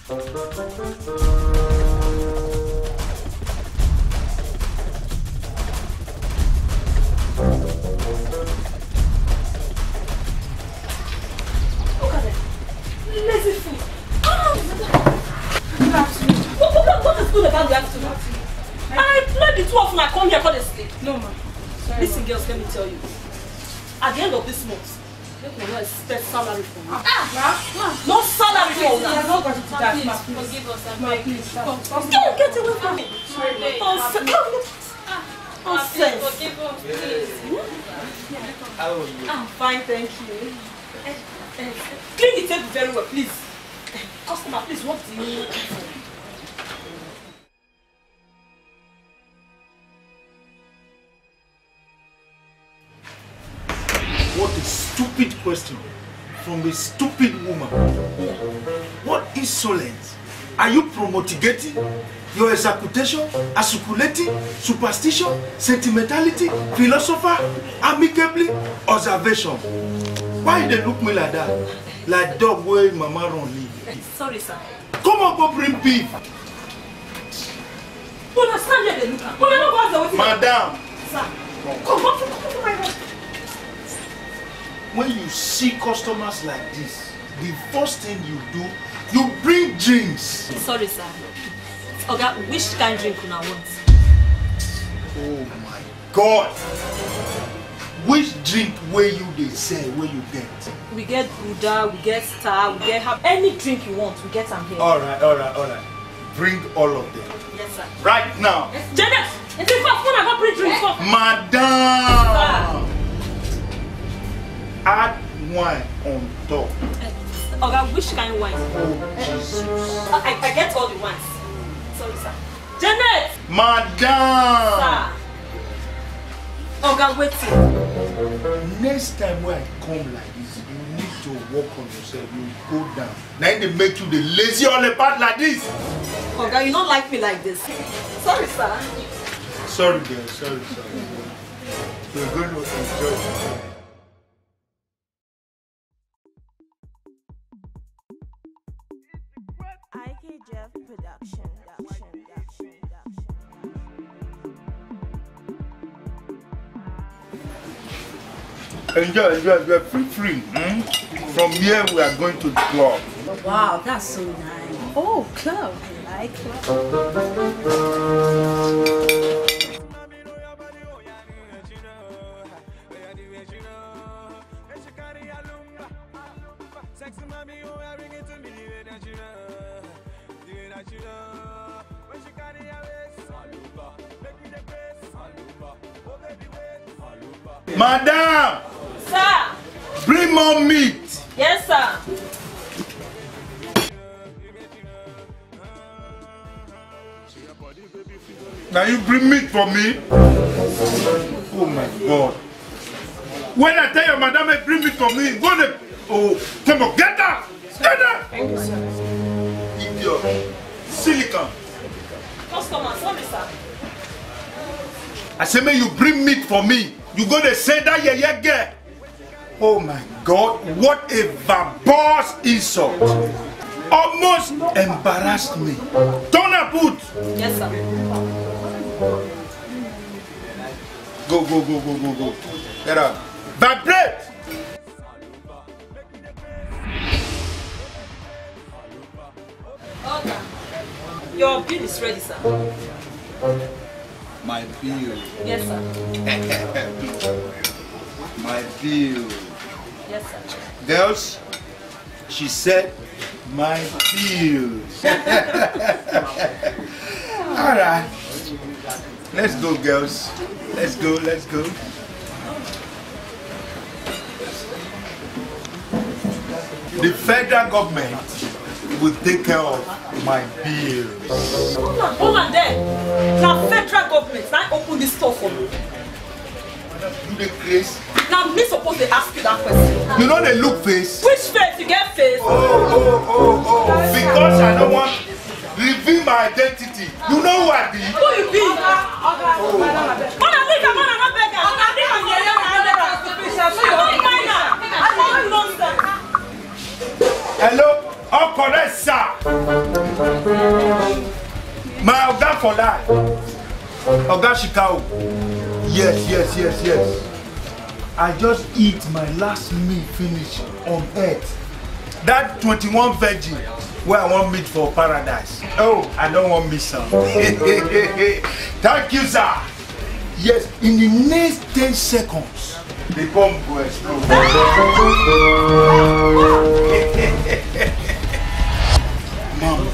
Lazy fool. What is good about the afternoon? I played the two of them. I come here for the sleep. No, ma. Listen, girls, let me tell you. At the end of this month, let me not expect salary from you. No salary for you. I'm not going to do that. Please, forgive us. Don't get away from me. Nonsense. Forgive us, please. How are you? I'm fine, thank you. Clean the table very well, please. Customer, please, what do you need? What a stupid question from a stupid woman. What insolence? Are you promulgating your execution, assiculating, superstition, sentimentality, philosopher, amicably, observation? Why they look me like that? Like dog where mama run leave. Sorry, sir. Come on, go bring beef. You understand where they look at? Madam. Sir, come to my room. When you see customers like this, the first thing you do, you bring drinks. Sorry, sir. Oga, which kind of drink you now want? Oh my God! Which drink where you they sell, where you get? We get Buddha, we get Star, we get any drink you want, we get them here. Alright. Bring all of them. Yes, sir. Right now. Janet! It's a fast one, I got bring drinks for. Madam! Add wine on top. Oga, which kind of wine? Oh, Jesus. I get all the wines. Sorry, sir. Janet! Madam! Sir. Oga, wait. Next time when I come like this, you need to work on yourself. You go down. Now they make you the lazy all about like this. Oga, you don't like me like this. Sorry, sir. Sorry, girl. Sorry. You're going to enjoy it. IK Jeff Production. Enjoy, free. From here we are going to the club. Wow, that's so nice. Oh, club. I like club. Madam! Sir! Bring more meat! Yes, sir. Now you bring meat for me? Oh my God. When I tell your madam I bring meat for me, go there. Oh, come on, get up! Get up! Thank you, sir. Idiot. Silicon. Customer, sorry, sir. I say, may you bring meat for me. You go to say that yeah girl. Oh my God, what a verbose insult. Almost embarrassed me. Turn up, put. Yes, sir. Go. Get up. Vibrate. Okay. Your bill is ready, sir. My bill. Yes, sir. My bill. Yes, sir. Girls, she said, my bill. Alright. Let's go, girls. Let's go. The federal government will take care of my bills. Hold on there. Now federal government now open this store for me. You the craze? Now me supposed to ask you that question. You know they look face? Which face? You get face? Oh. Because I don't want to reveal my identity. You know who I be? Who you be? Hello? Oh, correct, sir. Life for life. Oga Shikau. Yes. I just eat my last meal finish on earth. That 21 virgin where I want meat for paradise. Oh, I don't want meat, sir. Thank you, sir. Yes, in the next 10 seconds, the bomb will explode. Mom,